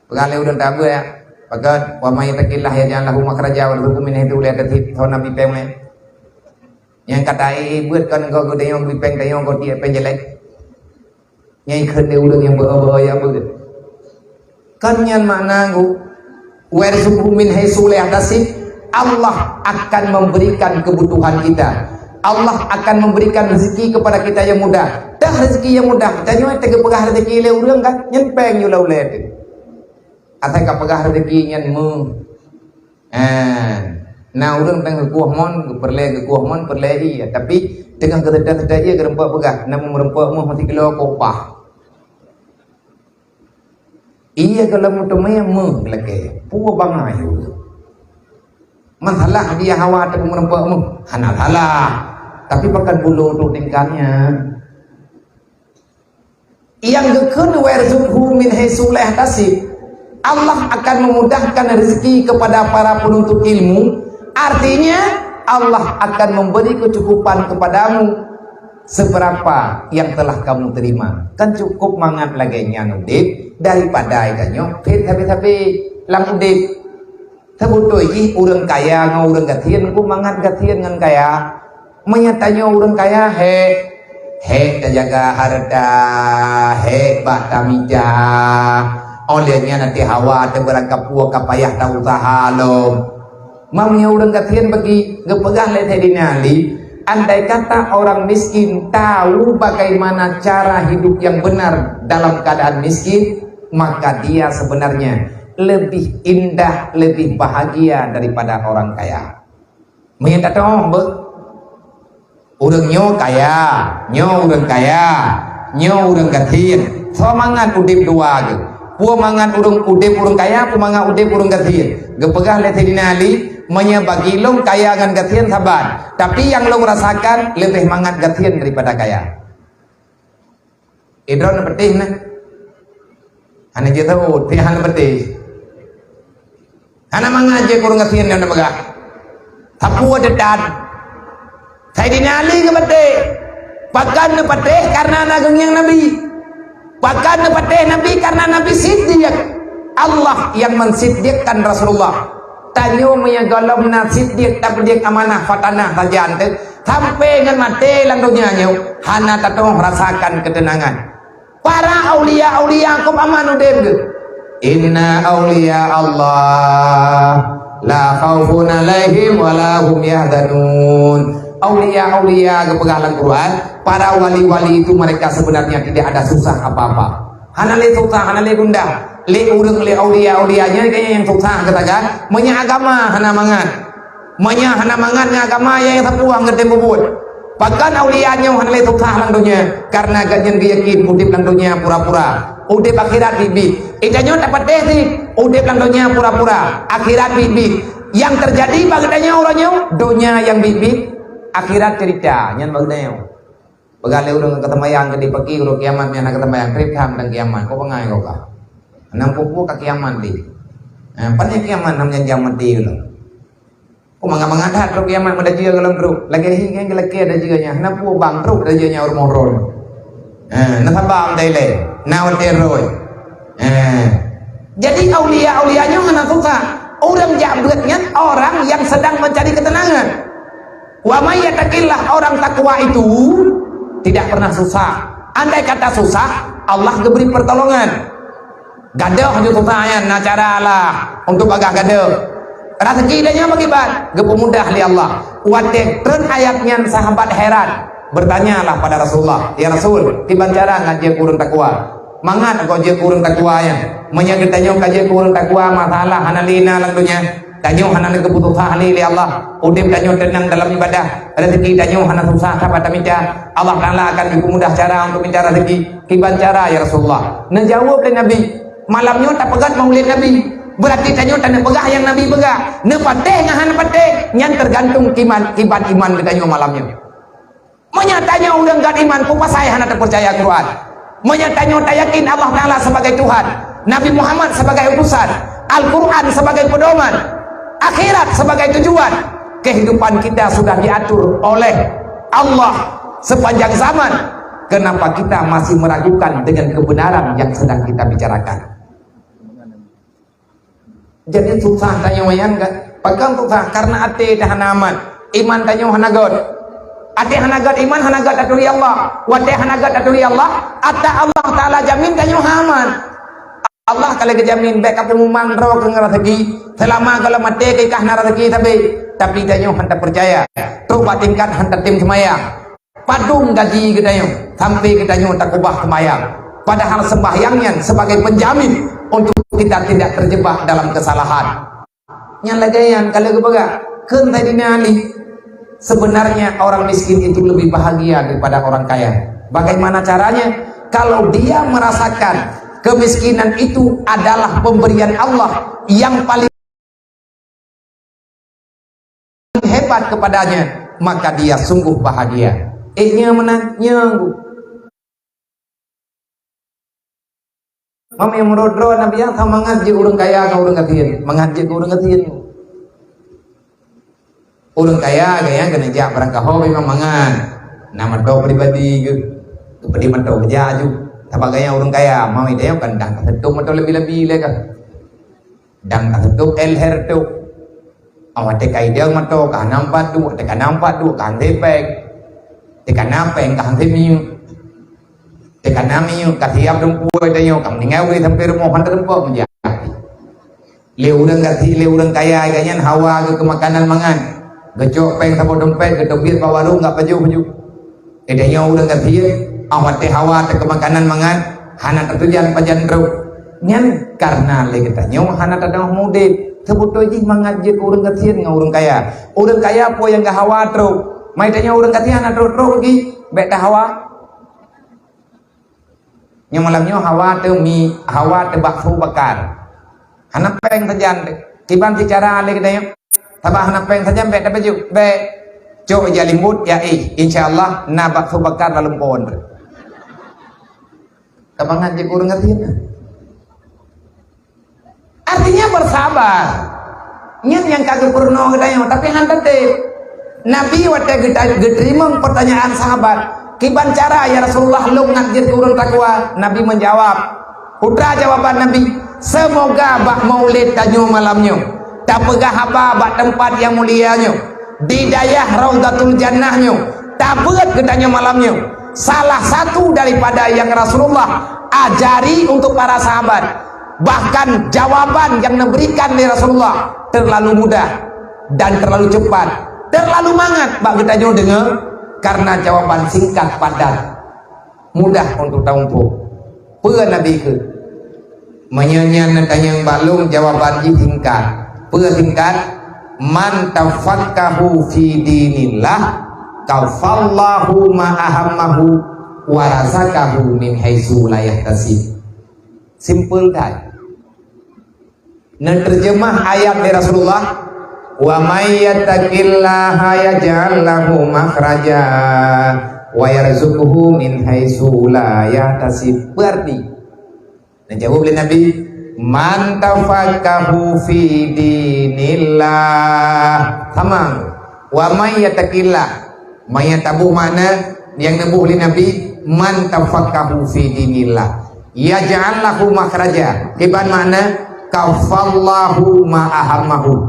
Pegale urang tak ya. Pakat wa may yattaqillah yaj'al lahu makhraja wa yarzuqhu min haitsu la yahtasib. Thon nabi pek yang kata buat kan kau dayong bipeng dayong kau dia penjelek yang ikut dia ulang yang berbahaya begitu kan yang makna gu warzuqhu min haitsu la yahtasib. Allah akan memberikan kebutuhan kita, Allah akan memberikan rezeki kepada kita yang mudah. Dah rezeki yang mudah tanya tege pegah rezeki le urang kan nyen peng yo laule tu atau ka pegah rezeki nyen mu nah urang tengah kuah mon perle iya tapi tengah ketedak ia gerempak pegah namun merempak mu mati kilo kopah iya kalau mutumnya mu lagi puwa bangayu masalah dia hawa atau merempak mu hana salah tapi pakai bulu tu tingkatnya yang gekun warzuqhu min haitsu la yahtasib. Allah akan memudahkan rezeki kepada para penuntut ilmu. Artinya Allah akan memberi kecukupan kepadamu seberapa yang telah kamu terima. Kan cukup mangat lagi nyanudip daripada ikannya tapi lang udip. Sabuto iki urang kaya ngau urang gatien ku mangat gatien ngan kaya. Menyatanya urang kaya he jaga harta he batamija. Olehnya nanti hawa te berangkap puak kapayah ta usaha lom. Mamnya urang gatien bagi ngepegah le dinali. Andai kata orang miskin tahu bagaimana cara hidup yang benar dalam keadaan miskin, maka dia sebenarnya lebih indah, lebih bahagia daripada orang kaya. Menyata toh urang nyo kaya, nyo urang kaya, nyo urang gatien. Semangat udip dua ge. Pu mangan urang udip urang kaya, pu mangan udip urang gatien. Gepegah le dinali menyebagi long kaya dengan gatien sabar, tapi yang long rasakan lebih mangat gatien daripada kaya. Idron betih nah, ane je tahu tihan betih, ane mangat je kurang gatien yang namagah, tapu dedan, saya dinali ke betih, pakan ne betih karena nagung yang nabi, pakan ne betih nabi karena nabi siddiq, Allah yang mensiddiqkan Rasulullah. Tanyo punya golom nasib dia tak dia amanah fatanah tajaan tu sampai dengan mati lang dunia nyo hana tatong rasakan ketenangan. Para aulia kum amanu dem. Inna aulia Allah la khaufun alaihim wa la hum yahzanun. Aulia kepegahlan Quran, para wali-wali itu mereka sebenarnya tidak ada susah apa-apa. Hana le susah, hana le gundah. Le urang le aulia-aulianya kayaknya yang susah katakan menya agama hana mangan agama yang sapuang ngedem bubut bahkan aulianya hana le susah lang dunia karena ganyan yakin udip lang dunia pura-pura udip akhirat bibi idanyo dapat deh udip lang dunia pura-pura akhirat bibi yang terjadi bagadanya orangnya dunia yang bibi akhirat cerita nyan bagadanya bagale urang katamayang gede pagi ro kiamat nya katamayang trip ham dan kiamat kok pengai kok ka nampupu ka kiamat di. Pannya kiamat namanya jamat di lo. Ko mangadat ro kiamat mada jiga galang bro. Lagi hingga lagi ada jiganya. Nampu bang bro ada jiganya urmo ron. Nasabam dai na wate roy. Jadi aulianya ngana susah. Orang jabetnya orang yang sedang mencari ketenangan. Wa may yattaqillah, orang takwa itu tidak pernah susah. Andai kata susah, Allah beri pertolongan. Gaduh hanya susahnya na cara lah untuk bagah gaduh rezeki dia bagi bat gepemudah li Allah watek tren ayatnya sahabat heran bertanyalah pada Rasulullah, ya Rasul, tiban cara ngaji kurun takwa. Mangat kau je kurun takwa yang menyagit tanyo kaje kurun takwa masalah hanalina lalunya. Tanyo hanan kebutuhan li Allah. Udip tanyo tenang dalam ibadah. Rezeki tanyo hanan susah dapat minta. Allah Taala akan mudah cara untuk minta rezeki. Kiban cara ya Rasulullah. Menjawab oleh Nabi, malamnya tak pegat maulid Nabi. Berarti tanyo tak pegah yang Nabi pegah. Ne pateh ngahan pateh. Nyan tergantung kiban iman tanyo malamnya. Menyatanya udah enggak iman kupas saya hana tak percaya Quran. Menyatanya tak yakin Allah Taala sebagai Tuhan, Nabi Muhammad sebagai utusan, Al-Quran sebagai pedoman, akhirat sebagai tujuan. Kehidupan kita sudah diatur oleh Allah sepanjang zaman. Kenapa kita masih meragukan dengan kebenaran yang sedang kita bicarakan? Jadi susah tanya wayan kan? Pegang susah karena ate dah aman, iman tanya hanagot. Ate hanagat iman hanagat aturi Allah, wate hanagat aturi Allah, atta Allah Taala jamin tanya aman. Allah kalau kejamin baik apa mumandro ke rezeki selama kalau mati ke kahna rezeki tapi tanya hantar percaya. Coba tingkat hantar tim semayang. Padung gaji kita sampai kita tak ubah semayang. Padahal sembahyangnya sebagai penjamin untuk kita tidak terjebak dalam kesalahan. Yang lagayan kalau kebaga kan tadi nali. Sebenarnya orang miskin itu lebih bahagia daripada orang kaya. Bagaimana caranya? Kalau dia merasakan kemiskinan itu adalah pemberian Allah yang paling hebat kepadanya, maka dia sungguh bahagia. Menanya Mami yang merodro Nabi yang sama ngaji urang kaya ke urang katiin, mengaji ke urang katiin. Urang kaya gaya kena jak barang kaho memang mangan. Nama do pribadi ke pribadi mantau kerja ju. Tapi gaya urang kaya mami dia kan dah tentu mantau lebih-lebih le kan. Dan tentu elher tu. Awak tekai dia mantau kan nampak tu kan tepek. Tekan nampeng kan temiu. Tekan namiu katiap rumpuai dia kan ningau ke sampai rumah hantar rumpuai menjadi. Le urang kaya gaya hawa ke makanan mangan. Gejok peng sama dompet, gedobit bawa warung nggak baju. Edanya udah nggak dia, awat teh hawa teh kemakanan mangan, hana tertujuan pajan bro. Nyan karena lagi tanya, hana tadang mude, sebut aja mengaji urang kasihan ngurang kaya. Urang kaya po yang nggak hawa tro, mai tanya urang kasihan atro lagi, beta hawa. Yang malamnya hawa teh mi, hawa teh bakso bakar. Hana peng tajan, kiban bicara lagi tanya. Tabah nak peng saja be dapat juk be cok jalimut ya insyaallah nabak subakar dalam pohon. Kabangan je kurang ngerti. Artinya bersabar. Nyen yang kagak kurno gedayong tapi hantar teh Nabi wate gedrimeng pertanyaan sahabat. Kiban cara ya Rasulullah lu ngajir kurun takwa? Nabi menjawab. Putra jawaban Nabi, semoga bak maulid tanyo malamnya. Tak pegah apa bak tempat yang mulianya di dayah Raudhatul Jannahnya tak berat gedanya malamnya. Salah satu daripada yang Rasulullah ajari untuk para sahabat, bahkan jawaban yang diberikan oleh Rasulullah terlalu mudah dan terlalu cepat, terlalu mangat bak gedanya dengar karena jawaban singkat padat mudah untuk tahu. Pernah Nabi ke menyanyian tanya balung jawaban singkat tingkat man tafakkahu fi dinillah kafallahu ma'ahammahu wa razaqahu min haitsu la yahtasib. Simple dah. Nah terjemah ayat dari Rasulullah, wa may yattaqillaha yaj'al lahu makhraja wa yarzuquhu min haitsu la yahtasib. Berarti nah jawab oleh Nabi, man tafakkahu fi dinillah tamam wa may yattaqillah. May tabuh mana yang nabuh li Nabi, man tafakkahu fi dinillah yaj'al lahu makhraja. Kiban mana kafallahu ma ahammahu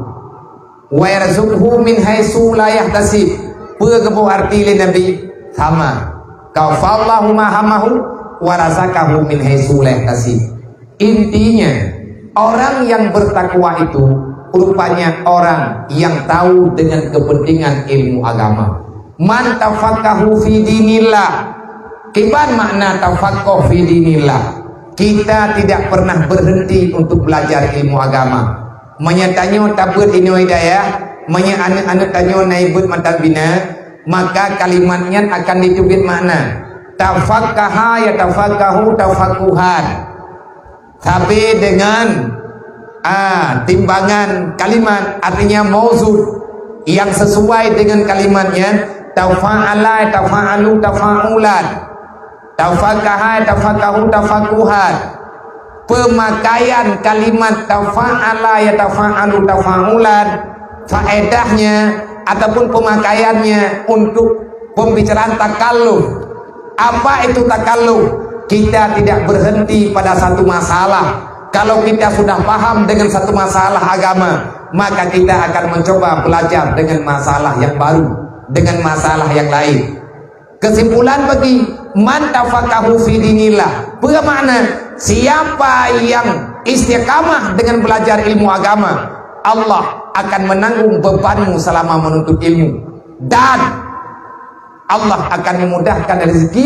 wa yarzuquhu min haitsu la yahtasib. Pegebu arti li Nabi sama kafallahu ma ahammahu wa razaqahu min haitsu la yahtasib. Intinya orang yang bertakwa itu rupanya orang yang tahu dengan kepentingan ilmu agama. Man tafaqahu fi dinillah. Kiban makna tafaqquh fi dinillah? Kita tidak pernah berhenti untuk belajar ilmu agama. Menyatanya tabut ini hidayah, anak tanya naibut matabina, maka kalimatnya akan ditubit makna. Tafaqqaha ya tafaqahu tafaqquhan. Tapi dengan timbangan kalimat, artinya mauzun yang sesuai dengan kalimatnya. Tafa'ala tafa'alu tafa'ulan, tafaqaha tafaqahu tafaqquhan. Pemakaian kalimat tafa'ala ya tafa'alu tafa'ulan, faedahnya ataupun pemakaiannya untuk pembicaraan takalluf. Apa itu takalluf? Kita tidak berhenti pada satu masalah. Kalau kita sudah paham dengan satu masalah agama, maka kita akan mencoba belajar dengan masalah yang baru, dengan masalah yang lain. Kesimpulan bagi man tafaqahu fi dinillah, bermakna siapa yang istiqamah dengan belajar ilmu agama, Allah akan menanggung bebanmu selama menuntut ilmu, dan Allah akan memudahkan rezeki